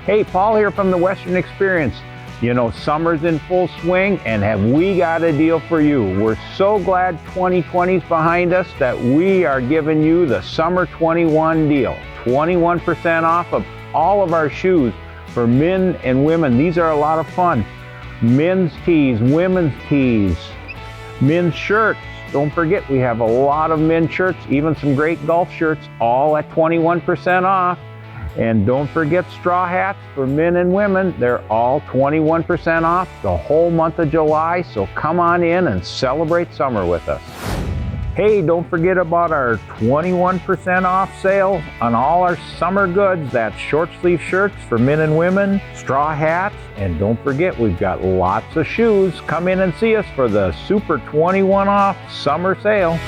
Hey, Paul here from the Western Experience. You know, summer's in full swing, and have we got a deal for you. We're so glad 2020's behind us that we are giving you the Summer 21 deal. 21% off of all of our shoes for men and women. These are a lot of fun. Men's tees, women's tees, men's shirts. Don't forget, we have a lot of men's shirts, even some great golf shirts, all at 21% off. And don't forget straw hats for men and women. They're all 21% off the whole month of July. So come on in and celebrate summer with us. Hey, don't forget about our 21% off sale on all our summer goods. That's short sleeve shirts for men and women, straw hats, and don't forget, we've got lots of shoes. Come in and see us for the Super 21 off summer sale.